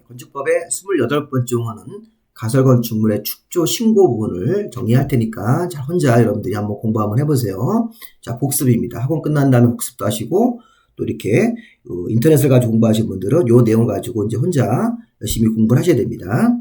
건축법의 28번째 용어는 가설건축물의 축조 신고 부분을 정리할 테니까 자, 혼자 여러분들이 한번 공부 한번 해보세요. 자, 복습입니다. 학원 끝난 다음에 복습도 하시고 또 이렇게 인터넷을 가지고 공부하신 분들은 요 내용을 가지고 이제 혼자 열심히 공부를 하셔야 됩니다.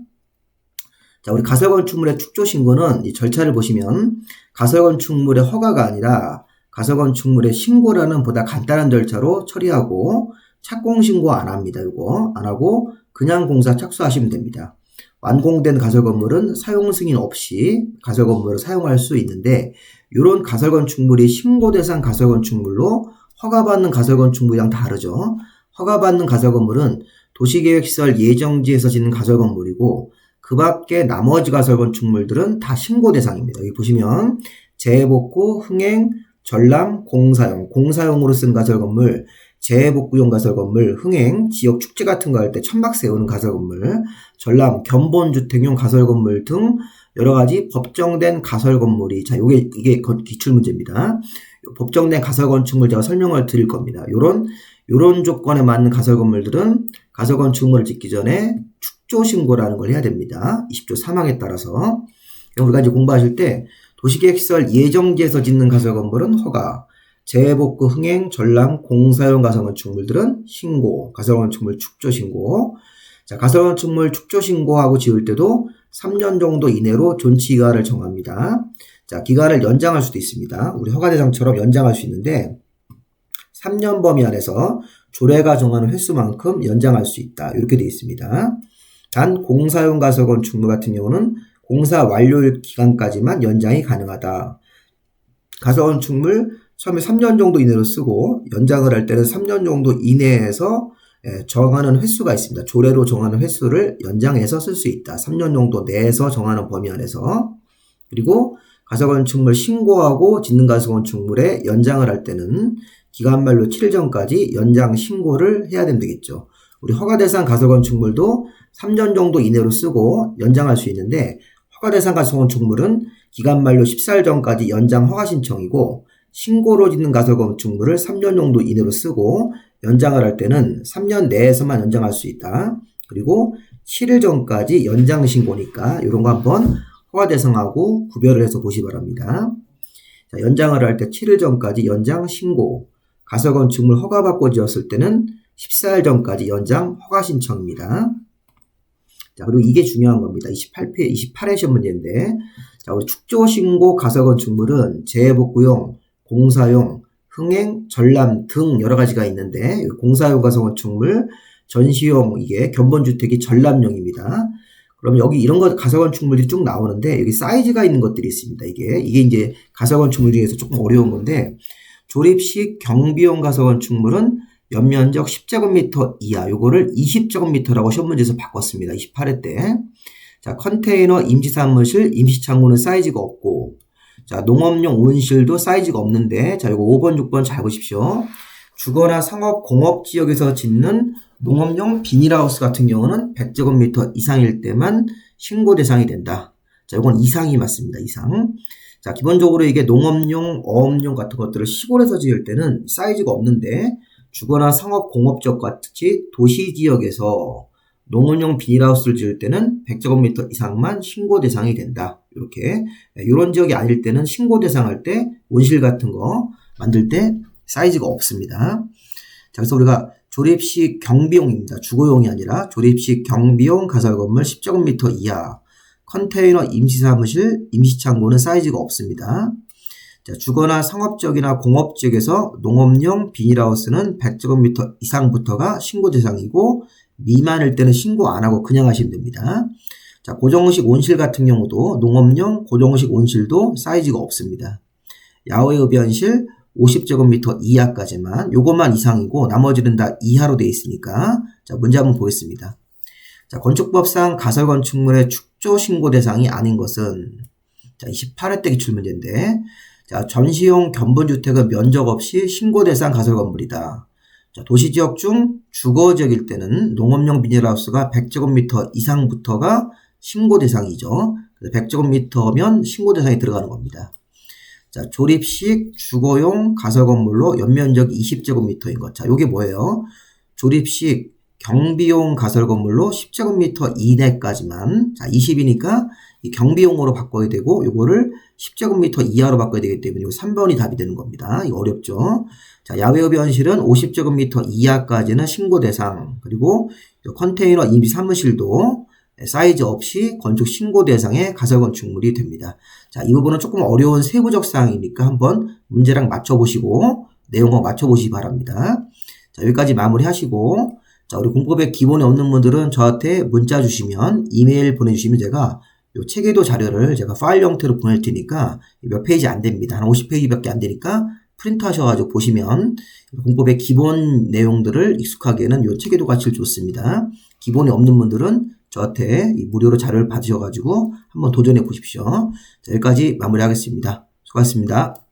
자, 우리 가설건축물의 축조 신고는 이 절차를 보시면 가설건축물의 허가가 아니라 가설건축물의 신고라는 보다 간단한 절차로 처리하고 착공신고 안 합니다. 이거 안 하고 그냥 공사 착수하시면 됩니다. 완공된 가설건물은 사용 승인 없이 가설건물을 사용할 수 있는데 이런 가설건축물이 신고 대상 가설건축물로 허가받는 가설건축물이랑 다르죠. 허가받는 가설건물은 도시계획시설 예정지에서 짓는 가설건물이고 그 밖에 나머지 가설건축물들은 다 신고 대상입니다. 여기 보시면 재복구, 흥행, 전람, 공사용으로 쓴 가설건물, 재복구용 가설건물, 흥행, 지역 축제 같은 거 할 때 천막 세우는 가설건물, 전람, 견본주택용 가설건물 등 여러가지 법정된 가설건물이, 자, 이게 기출문제입니다. 법정된 가설건축물 제가 설명을 드릴 겁니다. 요런 조건에 맞는 가설건물들은 가설건축물을 짓기 전에 축조신고라는 걸 해야 됩니다. 20조 3항에 따라서. 우리가 이제 공부하실 때 도시계획시설 예정지에서 짓는 가설건물은 허가, 재복구, 흥행, 전람, 공사용 가설건축물들은 신고, 가설건축물 축조신고. 자, 가설건축물 축조신고하고 지을 때도 3년 정도 이내로 존치기간을 정합니다. 자, 기간을 연장할 수도 있습니다. 우리 허가대상처럼 연장할 수 있는데 3년 범위 안에서 조례가 정하는 횟수만큼 연장할 수 있다. 이렇게 되어 있습니다. 단 공사용 가설건축물 같은 경우는 공사 완료일 기간까지만 연장이 가능하다. 가설건축물 처음에 3년 정도 이내로 쓰고 연장을 할 때는 3년 정도 이내에서 정하는 횟수가 있습니다. 조례로 정하는 횟수를 연장해서 쓸 수 있다. 3년 정도 내에서 정하는 범위 안에서. 그리고 가설건축물 신고하고 짓는 가설건축물에 연장을 할 때는 기간 만료 7일 전까지 연장 신고를 해야 되겠죠. 우리 허가대상 가설건축물도 3년 정도 이내로 쓰고 연장할 수 있는데 허가대상 가설건축물은 기간 만료 14일 전까지 연장 허가 신청이고 신고로 짓는 가설건축물을 3년 정도 이내로 쓰고 연장을 할 때는 3년 내에서만 연장할 수 있다. 그리고 7일 전까지 연장 신고니까 이런 거 한번 허가대상하고 구별을 해서 보시 바랍니다. 자, 연장을 할 때 7일 전까지 연장 신고, 가설건축물 허가받고 지었을 때는 14일 전까지 연장 허가 신청입니다. 자, 그리고 이게 중요한 겁니다. 28회 시험 문제인데, 자, 우리 축조신고 가설건축물은 재복구용, 공사용, 흥행, 전람 등 여러 가지가 있는데, 공사용 가설건축물, 전시용, 이게 견본주택이 전람용입니다. 그럼 여기 이런 거 가설건축물들이 쭉 나오는데, 여기 사이즈가 있는 것들이 있습니다. 이게 이제 가설건축물 중에서 조금 어려운 건데, 조립식 경비용 가설건축물은 연면적 10제곱미터 이하, 요거를 20제곱미터라고 시험 문제에서 바꿨습니다. 28회 때. 자, 컨테이너 임시사무실, 임시창고는 사이즈가 없고, 자, 농업용 온실도 사이즈가 없는데, 자, 요거 5번, 6번 잘 보십시오. 주거나 상업, 공업 지역에서 짓는 농업용 비닐하우스 같은 경우는 100제곱미터 이상일 때만 신고 대상이 된다. 자, 요건 이상이 맞습니다. 이상. 자, 기본적으로 이게 농업용, 어업용 같은 것들을 시골에서 지을 때는 사이즈가 없는데, 주거나 상업, 공업 지역 같이 도시 지역에서 농업용 비닐하우스를 지을 때는 100제곱미터 이상만 신고 대상이 된다. 이렇게. 이런 지역이 아닐 때는 신고 대상할 때 온실 같은 거 만들 때 사이즈가 없습니다. 자, 그래서 우리가 조립식 경비용입니다. 주거용이 아니라 조립식 경비용 가설건물 10제곱미터 이하, 컨테이너 임시사무실, 임시창고는 사이즈가 없습니다. 자, 주거나 상업지역이나 공업지역에서 농업용 비닐하우스는 100제곱미터 이상부터가 신고 대상이고 미만일 때는 신고 안 하고 그냥 하시면 됩니다. 자, 고정식 온실 같은 경우도 농업용 고정식 온실도 사이즈가 없습니다. 야외 흡연실 50제곱미터 이하까지만, 요것만 이상이고 나머지는 다 이하로 되어 있으니까. 자, 문제 한번 보겠습니다. 자, 건축법상 가설건축물의 축조 신고 대상이 아닌 것은, 자, 28회 때 기출 문제인데, 자, 전시용 견본주택은 면적 없이 신고 대상 가설건물이다. 자, 도시지역 중 주거지역일 때는 농업용 비닐하우스가 100제곱미터 이상부터가 신고 대상이죠. 100제곱미터면 신고 대상에 들어가는 겁니다. 자, 조립식 주거용 가설건물로 연면적이 20제곱미터인 것. 자, 요게 뭐예요? 조립식 경비용 가설 건물로 10제곱미터 이내까지만, 자, 20이니까 이 경비용으로 바꿔야 되고, 요거를 10제곱미터 이하로 바꿔야 되기 때문에 이 3번이 답이 되는 겁니다. 이거 어렵죠? 자, 야외업의 현실은 50제곱미터 이하까지는 신고 대상, 그리고 컨테이너 임시 사무실도 사이즈 없이 건축 신고 대상의 가설 건축물이 됩니다. 자, 이 부분은 조금 어려운 세부적 사항이니까 한번 문제랑 맞춰보시고, 내용과 맞춰보시기 바랍니다. 자, 여기까지 마무리하시고, 자, 우리 공법에 기본이 없는 분들은 저한테 문자 주시면, 이메일 보내주시면 제가 요 체계도 자료를 제가 파일 형태로 보낼 테니까 몇 페이지 안 됩니다. 한 50페이지밖에 안 되니까 프린트 하셔가지고 보시면 공법의 기본 내용들을 익숙하게는 요 체계도가 제일 좋습니다. 기본이 없는 분들은 저한테 무료로 자료를 받으셔가지고 한번 도전해 보십시오. 자, 여기까지 마무리하겠습니다. 수고하셨습니다.